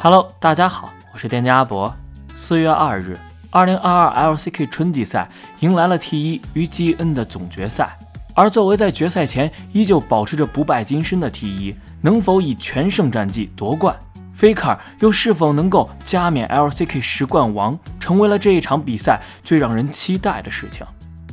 Hello， 大家好，我是店家阿伯。4月2日，2022 LCK 春季赛迎来了 T1 与 GN 的总决赛。而作为在决赛前依旧保持着不败金身的 T1，能否以全胜战绩夺冠？Faker 又是否能够加冕 LCK 10冠王，成为了这一场比赛最让人期待的事情。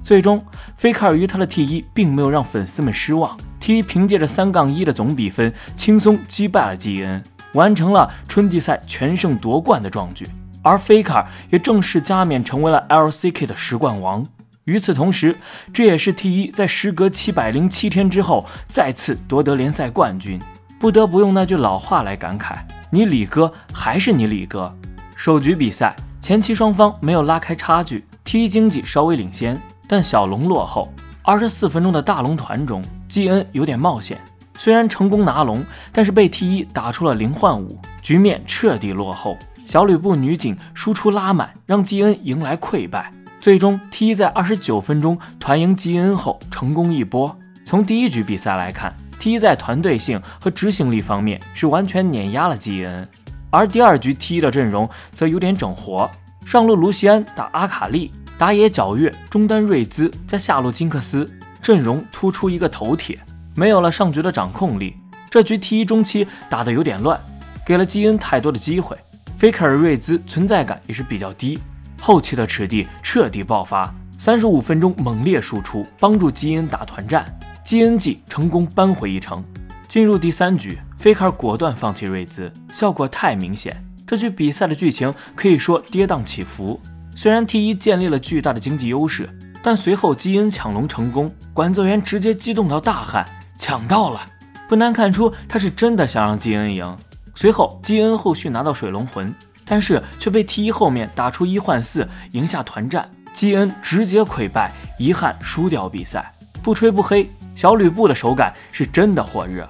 最终 Faker 与他的 T1 并没有让粉丝们失望， T1 凭借着3-1的总比分轻松击败了 GN， 完成了春季赛全胜夺冠的壮举。而 Faker 也正式加冕成为了 LCK 的10冠王。与此同时，这也是 T1 在时隔707天之后再次夺得联赛冠军。不得不用那句老话来感慨，你李哥还是你李哥。首局比赛前期双方没有拉开差距， T1 经济稍微领先，但小龙落后。24分钟的大龙团中， GN 有点冒险，虽然成功拿龙，但是被 T1 打出了0换5，局面彻底落后。小吕布女警输出拉满，让 GN 迎来溃败。最终 T1 在29分钟团赢 GN 后成功一波。从第一局比赛来看， T1 在团队性和执行力方面是完全碾压了 GN， 而第二局 T1 的阵容则有点整活，上路卢锡安打阿卡丽，打野皎月，中单瑞兹加下路金克斯，阵容突出一个头铁，没有了上局的掌控力。这局 T1 中期打得有点乱，给了 GN 太多的机会。Faker 瑞兹存在感也是比较低，后期的池地彻底爆发，35分钟猛烈输出，帮助 GN 打团战， GNG 成功扳回一城。进入第3局， Faker 果断放弃瑞兹，效果太明显。这局比赛的剧情可以说跌宕起伏，虽然 T1 建立了巨大的经济优势，但随后 GN 抢龙成功，管泽员直接激动到大喊抢到了，不难看出他是真的想让 GN 赢。随后 GN 后续拿到水龙魂，但是却被 T1 后面打出1换4赢下团战， GN 直接溃败，遗憾输掉比赛。不吹不黑，小吕布的手感是真的火热。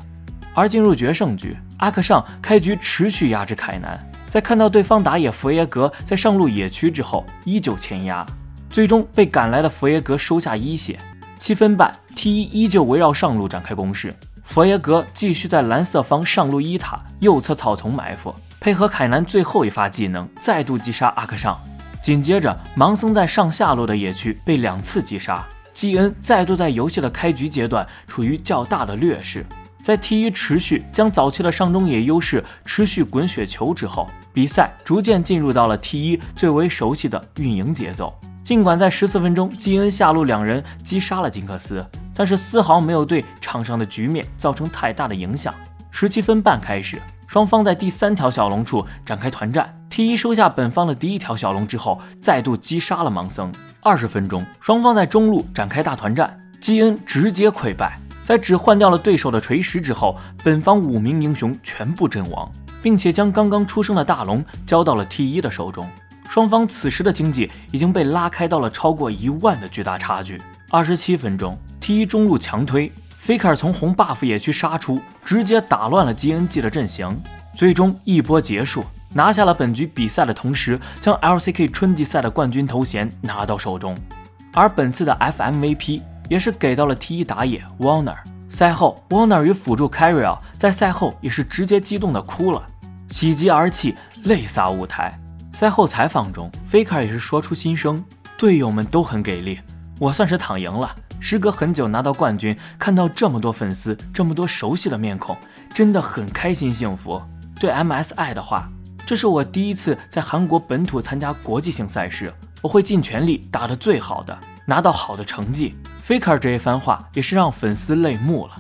而进入决胜局，阿克尚开局持续压制凯南，在看到对方打野佛耶格在上路野区之后依旧牵压，最终被赶来的佛耶格收下一血。7分半 T1 依旧围绕上路展开攻势，佛耶格继续在蓝色方上路1塔右侧草丛埋伏，配合凯南最后一发技能再度击杀阿克尚。紧接着盲僧在上下路的野区被2次击杀， GN 再度在游戏的开局阶段处于较大的劣势。在 T1 持续将早期的上中野优势持续滚雪球之后，比赛逐渐进入到了 T1 最为熟悉的运营节奏。尽管在14分钟 GN 下路2人击杀了金克斯，但是丝毫没有对场上的局面造成太大的影响。17分半开始，双方在第3条小龙处展开团战， T1 收下本方的第1条小龙之后再度击杀了盲僧。20分钟，双方在中路展开大团战， GN 直接溃败。在只换掉了对手的锤石之后，本方5名英雄全部阵亡，并且将刚刚出生的大龙交到了 T1 的手中。双方此时的经济已经被拉开到了超过1万的巨大差距。27分钟， T1 中路强推， Faker 从红 buff 野区杀出，直接打乱了 GNG 的阵型，最终一波结束，拿下了本局比赛的同时，将 LCK 春季赛的冠军头衔拿到手中。而本次的 FMVP 也是给到了 T1 打野 Warner。 赛后 Warner 与辅助 Carriel 在赛后也是直接激动的哭了，喜极而泣，泪洒舞台。赛后采访中 Faker 也是说出心声，队友们都很给力，我算是躺赢了，时隔很久拿到冠军，看到这么多粉丝，这么多熟悉的面孔，真的很开心幸福。对 MSI 的话，这是我第一次在韩国本土参加国际性赛事，我会尽全力打得最好的，拿到好的成绩。 Faker 这一番话也是让粉丝泪目了。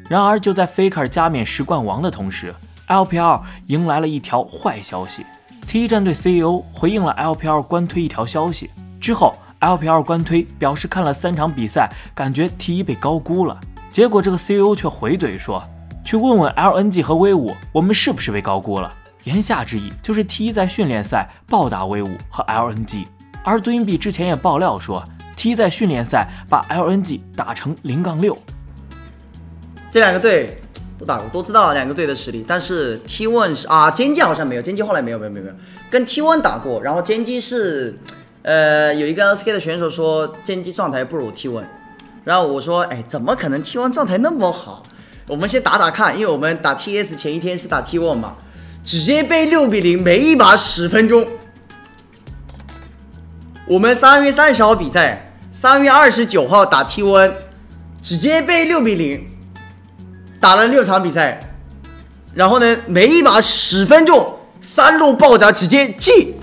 然而就在 Faker 加冕10冠王的同时， LPL 迎来了一条坏消息。 T1 战队 CEO 回应了 LPL 官推一条消息之后， LPL 官推表示看了3场比赛，感觉 T1 被高估了。结果这个 CEO 却回怼说，去问问 LNG 和威武，我们是不是被高估了？言下之意就是 T1 在训练赛暴打威武和 LNG。 而杜英碧之前也爆料说， T1 在训练赛把 LNG 打成0-6。这2个队都打过，都知道2个队的实力。但是 T1 是Genji 好像没有，Genji 后来没有，跟 T1 打过。然后 Genji 是有一个 LCK 的选手说 Genji 状态不如 T1， 然后我说怎么可能 T1 状态那么好？我们先打打看，因为我们打 TS 前一天是打 T1 嘛。直接被6-0，每一把10分钟。我们3月30号比赛，3月29号打 T1， 直接被6-0，打了6场比赛。然后呢，每一把10分钟，3路爆炸直接进。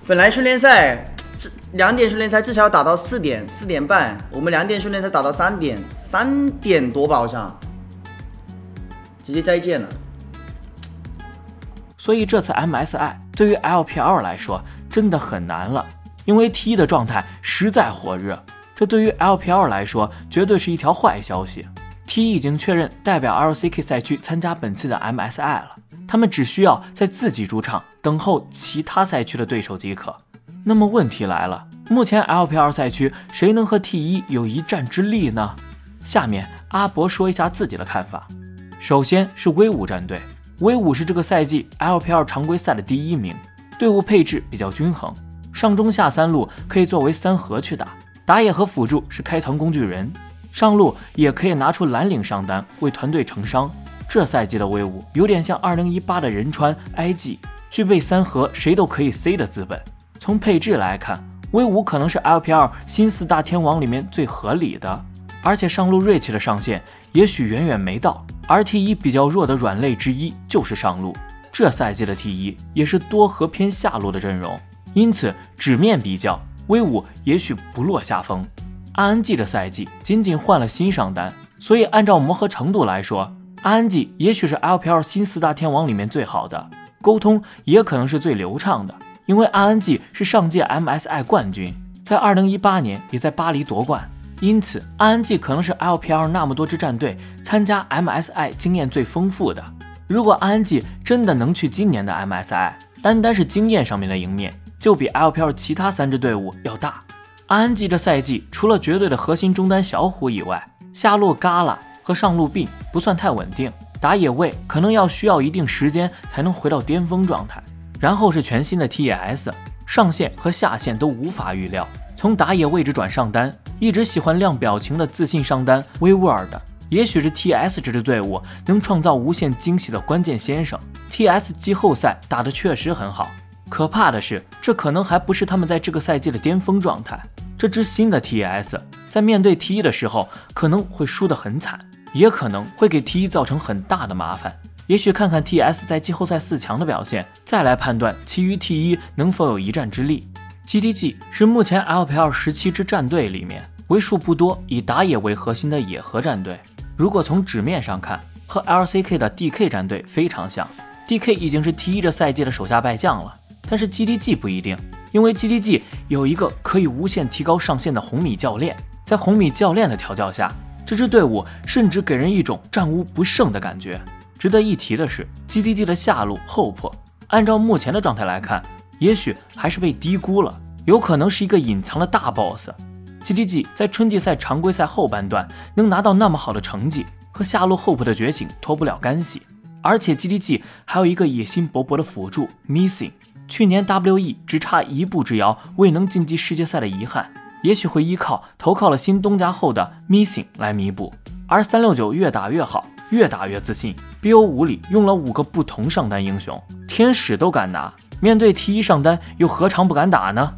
本来训练赛2点训练赛至少要打到4点4点半，我们2点训练赛打到3点多吧，好像直接再见了。所以这次 MSI 对于 LPL 来说真的很难了，因为 T1 的状态实在火热，这对于 LPL 来说绝对是一条坏消息。T1 已经确认代表 LCK 赛区参加本次的 MSI 了，他们只需要在自己主场等候其他赛区的对手即可。那么问题来了，目前 LPL 赛区谁能和 T1 有一战之力呢？下面阿博说一下自己的看法。首先是威武战队，威武是这个赛季 LPL 常规赛的第1名，队伍配置比较均衡，上中下3路可以作为3核去打，打野和辅助是开膛工具人，上路也可以拿出蓝领上单为团队承伤。这赛季的威武有点像2018的仁川 IG， 具备3核谁都可以 C 的资本。从配置来看，威武可能是 LPL 新4大天王里面最合理的，而且上路 Rich 的上限也许远远没到，而 T1 比较弱的软肋之一就是上路。这赛季的 T1 也是多核偏下路的阵容，因此纸面比较，威武也许不落下风。RNG 的赛季仅仅换了新上单，所以按照磨合程度来说， RNG 也许是 LPL 新4大天王里面最好的，沟通也可能是最流畅的，因为 RNG 是上届 MSI 冠军，在2018年也在巴黎夺冠，因此 RNG 可能是 LPL 那么多支战队参加 MSI 经验最丰富的。如果 RNG 真的能去今年的 MSI， 单是经验上面的赢面就比 LPL 其他3支队伍要大。RNG 这赛季除了绝对的核心中单小虎以外，下路 Gala 和上路 Bin 不算太稳定，打野位可能需要一定时间才能回到巅峰状态。然后是全新的 TES， 上线和下线都无法预料，从打野位置转上单，一直喜欢亮表情的自信上单 WeWorld， 也许是 TS 这支队伍能创造无限惊喜的关键先生。 TS 季后赛打得确实很好，可怕的是这可能还不是他们在这个赛季的巅峰状态。这支新的 TS 在面对 T1 的时候可能会输得很惨，也可能会给 T1 造成很大的麻烦。也许看看 TS 在季后赛4强的表现，再来判断其余 T1 能否有一战之力。GTG 是目前 LPL 17支战队里面为数不多以打野为核心的野核战队。如果从纸面上看，和 LCK 的 DK 战队非常像。DK 已经是 T1 这赛季的手下败将了，但是 GTG 不一定，因为 GTG 有一个可以无限提高上限的红米教练，在红米教练的调教下，这支队伍甚至给人一种战无不胜的感觉。值得一提的是 GTG 的下路 Hope， 按照目前的状态来看，也许还是被低估了，有可能是一个隐藏的大 boss。 GTG 在春季赛常规赛后半段能拿到那么好的成绩，和下路 Hope 的觉醒脱不了干系。而且 GTG 还有一个野心勃勃的辅助 Missing， 去年 WE 只差1步之遥未能晋级世界赛的遗憾，也许会依靠投靠了新东家后的 Missing 来弥补。而369越打越好，越打越自信， BO5 里用了5个不同上单英雄，天使都敢拿，面对 T1 上单又何尝不敢打呢？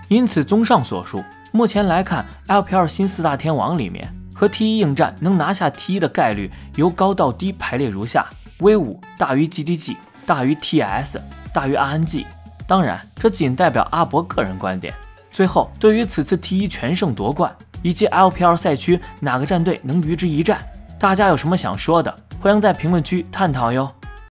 因此综上所述，目前来看 LPL 新4大天王里面，和 T1 应战能拿下 T1 的概率由高到低排列如下：威武大于 GTG， 大于 TS， 大于 RNG。 当然这仅代表阿博个人观点。最后，对于此次 T1 全胜夺冠以及 LPL 赛区哪个战队能与之一战，大家有什么想说的，欢迎在评论区探讨哟。